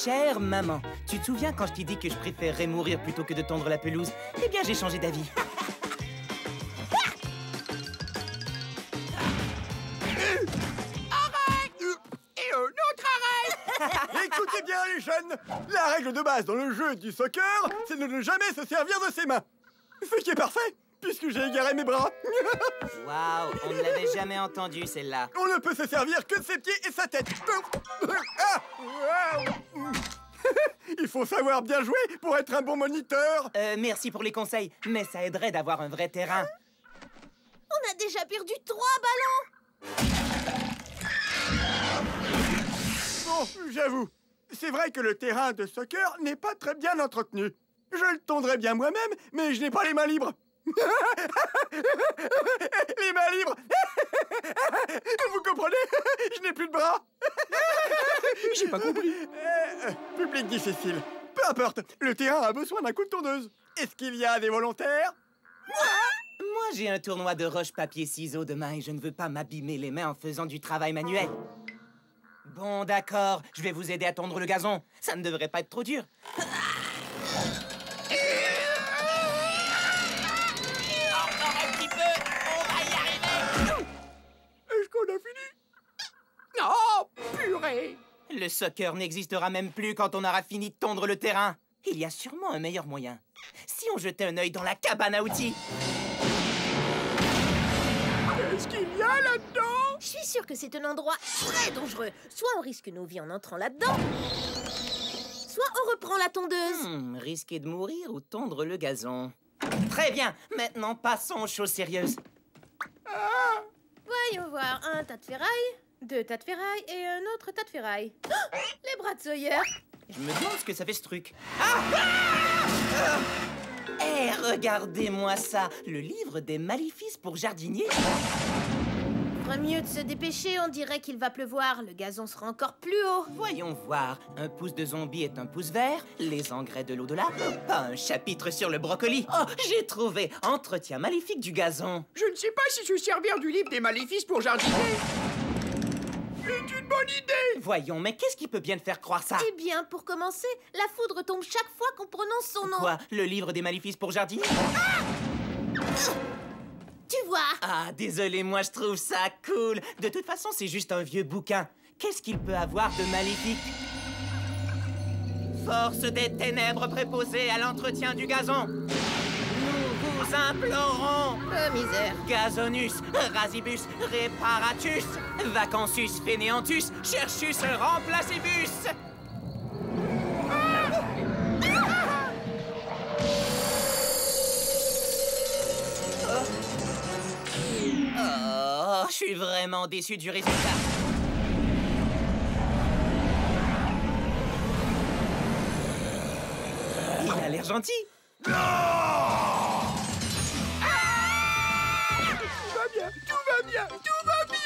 Chère maman, tu te souviens quand je t'ai dit que je préférerais mourir plutôt que de tondre la pelouse? Eh bien, j'ai changé d'avis. Écoutez bien les jeunes, la règle de base dans le jeu du soccer, c'est de ne jamais se servir de ses mains. Ce qui est parfait, puisque j'ai égaré mes bras. Waouh, on ne l'avait jamais entendu celle-là. On ne peut se servir que de ses pieds et sa tête. Il faut savoir bien jouer pour être un bon moniteur. Merci pour les conseils, mais ça aiderait d'avoir un vrai terrain. On a déjà perdu 3 ballons. Bon, j'avoue, c'est vrai que le terrain de soccer n'est pas très bien entretenu. Je le tondrai bien moi-même, mais je n'ai pas les mains libres. Les mains libres. Vous comprenez? Je n'ai plus de bras. J'ai pas compris. Public difficile. Peu importe, le terrain a besoin d'un coup de tondeuse. Est-ce qu'il y a des volontaires? Moi, j'ai un tournoi de roche-papier-ciseaux demain et je ne veux pas m'abîmer les mains en faisant du travail manuel. Bon, d'accord, je vais vous aider à tondre le gazon. Ça ne devrait pas être trop dur. Encore un petit peu, on va y arriver. Est-ce qu'on a fini? Oh, purée! Le soccer n'existera même plus quand on aura fini de tondre le terrain. Il y a sûrement un meilleur moyen. Si on jetait un œil dans la cabane à outils. Qu'est-ce qu'il y a là-dedans? Je suis sûre que c'est un endroit très dangereux. Soit on risque nos vies en entrant là-dedans, soit on reprend la tondeuse. Risquer de mourir ou tondre le gazon. Très bien, maintenant passons aux choses sérieuses. Voyons voir, un tas de ferraille, 2 tas de ferraille et un autre tas de ferraille. Oh, les bras de Sawyer. Je me demande ce que ça fait ce truc. Eh, regardez-moi ça, le livre des maléfices pour jardiniers. Ferait mieux de se dépêcher, on dirait qu'il va pleuvoir. Le gazon sera encore plus haut. Voyons voir, un pouce de zombie est un pouce vert, les engrais de l'au-delà, pas un chapitre sur le brocoli. Oh, j'ai trouvé, entretien maléfique du gazon. Je ne sais pas si se servir du livre des maléfices pour jardiner est une bonne idée. Voyons, mais qu'est-ce qui peut bien te faire croire ça? Eh bien, pour commencer, la foudre tombe chaque fois qu'on prononce son nom. Quoi, le livre des maléfices pour jardiniers? Tu vois? Ah, désolé, moi je trouve ça cool. De toute façon, c'est juste un vieux bouquin. Qu'est-ce qu'il peut avoir de maléfique? Force des ténèbres préposées à l'entretien du gazon. Nous vous implorons. Oh, misère. Gazonus, rasibus, reparatus, vacansus, fainéantus, cherchus, remplacibus. Oh, je suis vraiment déçu du résultat. Il a l'air gentil. Tout va bien, tout va bien, tout va bien.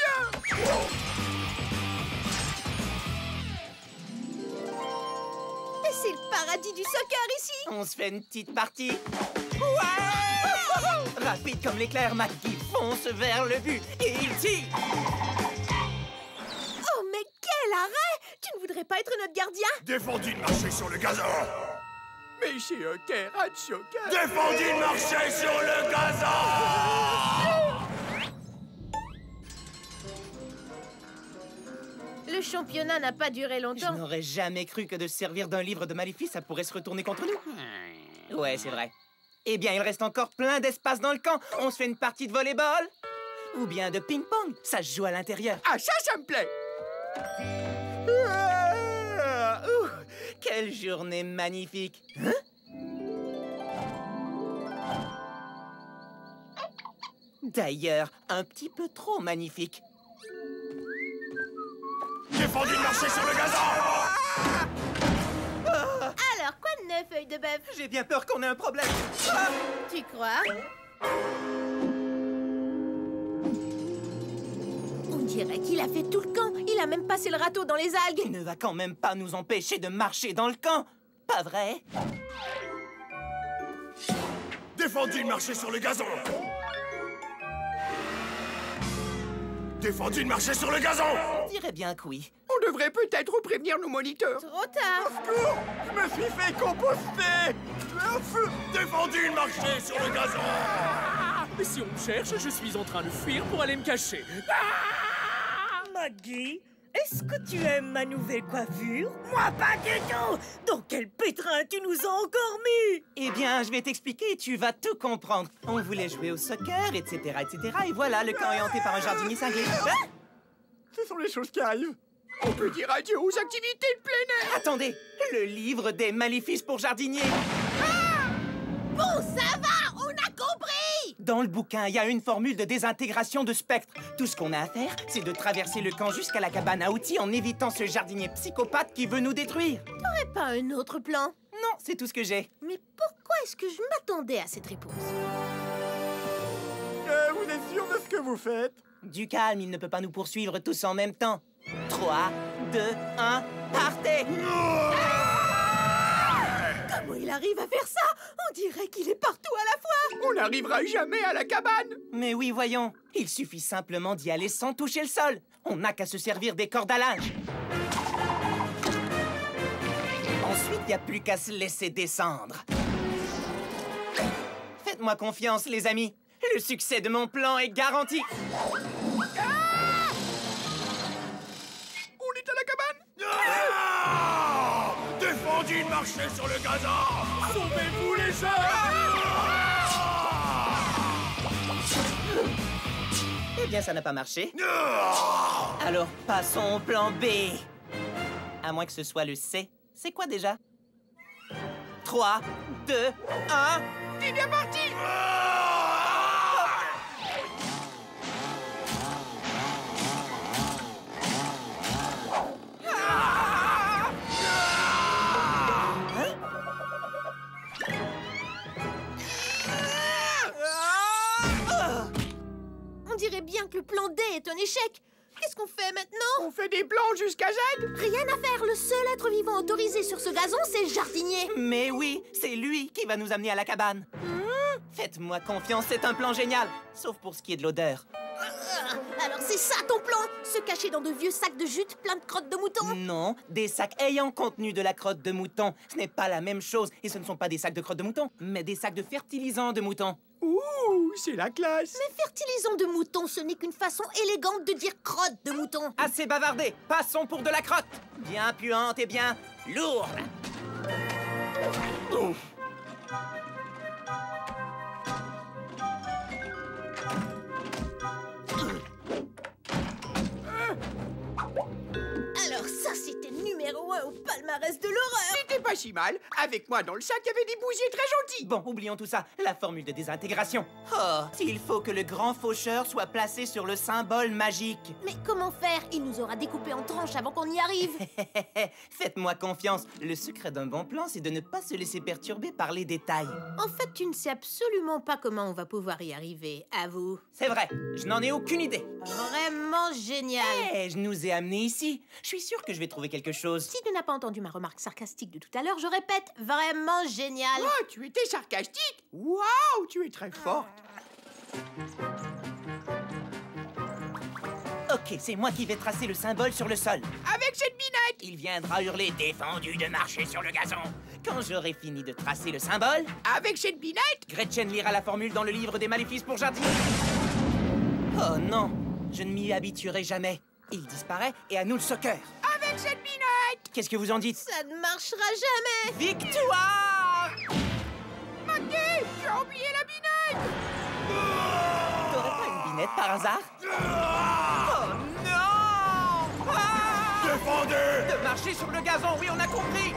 Et c'est le paradis du soccer ici. On se fait une petite partie. Ouais! Rapide comme l'éclair, McGee fonce vers le but et il tire. Oh, mais quel arrêt! Tu ne voudrais pas être notre gardien? Défendu de marcher sur le gazon. Mais c'est un terrain de soccer. Défendu de marcher sur le gazon. Le championnat n'a pas duré Je longtemps. n'aurais jamais cru que de se servir d'un livre de maléfices, ça pourrait se retourner contre nous. Ouais, c'est vrai. Eh bien, il reste encore plein d'espace dans le camp. On se fait une partie de volleyball? Ou bien de ping-pong? Ça se joue à l'intérieur. Ah, ça me plaît. Quelle journée magnifique. Hein? D'ailleurs, un petit peu trop magnifique. Défendu de marcher sur le gazon. Alors, quoi de neuf, œil de bœuf? J'ai bien peur qu'on ait un problème. Tu crois? On dirait qu'il a fait tout le camp. Il a même passé le râteau dans les Il algues. ne va quand même pas nous empêcher de marcher dans le camp. Pas vrai? Défendu de marcher sur le gazon. Défendu de marcher sur le gazon. On dirait bien que oui. On devrait peut-être prévenir nos moniteurs. Trop tard. Secours! Je me suis fait composter! Défendu de marcher sur le gazon. Mais si on me cherche, je suis en train de fuir pour aller me cacher. Maggie, est-ce que tu aimes ma nouvelle coiffure? Moi, pas du tout! Dans quel pétrin tu nous as encore mis? Eh bien, je vais t'expliquer, tu vas tout comprendre. On voulait jouer au soccer, etc., etc. Et voilà, le camp est hanté par un jardinier cinglé. Ah! Ce sont les choses qui arrivent. On peut dire adieu aux activités de plein air. Attendez, le livre des maléfices pour jardiniers. Bon, ça va, on a compris. Dans le bouquin, il y a une formule de désintégration de spectre. Tout ce qu'on a à faire, c'est de traverser le camp jusqu'à la cabane à outils en évitant ce jardinier psychopathe qui veut nous détruire. T'aurais pas un autre plan? Non, c'est tout ce que j'ai. Mais pourquoi est-ce que je m'attendais à cette réponse? Vous êtes sûr de ce que vous faites? Du calme, il ne peut pas nous poursuivre tous en même temps. 3, 2, 1, partez! Comment il arrive à faire ça? On dirait qu'il est partout à la fois. On n'arrivera jamais à la cabane. Mais oui, voyons. Il suffit simplement d'y aller sans toucher le sol. On n'a qu'à se servir des cordes à linge. Ensuite, il n'y a plus qu'à se laisser descendre. Faites-moi confiance, les amis. Le succès de mon plan est garanti. On est à la cabane. Défendu de marcher sur le gazon. Sauvez-vous, les gens! Eh bien, ça n'a pas marché. Alors, passons au plan B. À moins que ce soit le C. C'est quoi déjà? 3, 2, 1... C'est bien parti. On dirait bien que le plan D est un échec. Qu'est-ce qu'on fait maintenant? On fait des plans jusqu'à Z. Rien à faire. Le seul être vivant autorisé sur ce gazon, c'est le jardinier. Mais oui, c'est lui qui va nous amener à la cabane. Faites-moi confiance, c'est un plan génial. Sauf pour ce qui est de l'odeur. Alors c'est ça ton plan? Se cacher dans de vieux sacs de jute pleins de crottes de mouton? Non, des sacs ayant contenu de la crotte de mouton. Ce n'est pas la même chose. Et ce ne sont pas des sacs de crotte de mouton, mais des sacs de fertilisant de mouton. Ouh, c'est la classe. Mais fertilisant de mouton, ce n'est qu'une façon élégante de dire crotte de mouton. Assez bavardé, passons pour de la crotte. Bien puante et bien lourde. Alors ça, c'était numéro 1 au palmarès de l'horreur. C'était pas si mal. Avec moi dans le sac, il y avait des bousiers très gentils. Bon, oublions tout ça. La formule de désintégration. Oh, il faut que le grand faucheur soit placé sur le symbole magique. Mais comment faire? Il nous aura découpé en tranches avant qu'on y arrive. Faites-moi confiance. Le secret d'un bon plan, c'est de ne pas se laisser perturber par les détails. En fait, tu ne sais absolument pas comment on va pouvoir y arriver, avoue. C'est vrai, je n'en ai aucune idée. Vraiment génial. Eh, je nous ai amenés ici. Je suis sûre que je vais trouver quelque chose. Si tu n'as pas entendu ma remarque sarcastique de tout à l'heure, je répète, vraiment génial. Oh, tu étais sarcastique. Waouh, tu es très forte. Ok, c'est moi qui vais tracer le symbole sur le sol. Avec cette binette. Il viendra hurler « Défendu de marcher sur le gazon ». Quand j'aurai fini de tracer le symbole, Avec cette binette. Gretchen lira la formule dans le livre des maléfices pour jardinier. Oh non, je ne m'y habituerai jamais. Il disparaît et à nous le soccer. Avec cette binette. Qu'est-ce que vous en dites? Ça ne marchera jamais. Victoire! Maggie, tu as oublié la binette. T'aurais pas une binette par hasard? Oh non! Ah! Défendez! De marcher sur le gazon, oui, on a compris!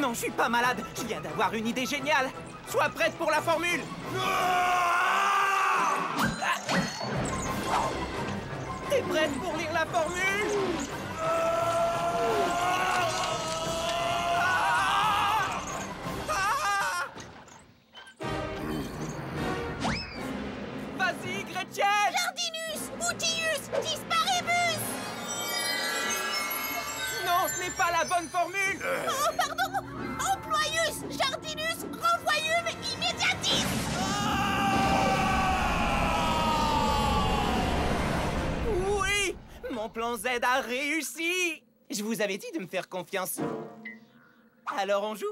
Non, je suis pas malade. Je viens d'avoir une idée géniale. Sois prête pour la formule. T'es prête pour lire la formule? formule. Oh, pardon! Employus, jardinus, renvoyum, immédiatis! Oui, mon plan Z a réussi. Je vous avais dit de me faire confiance. Alors on joue?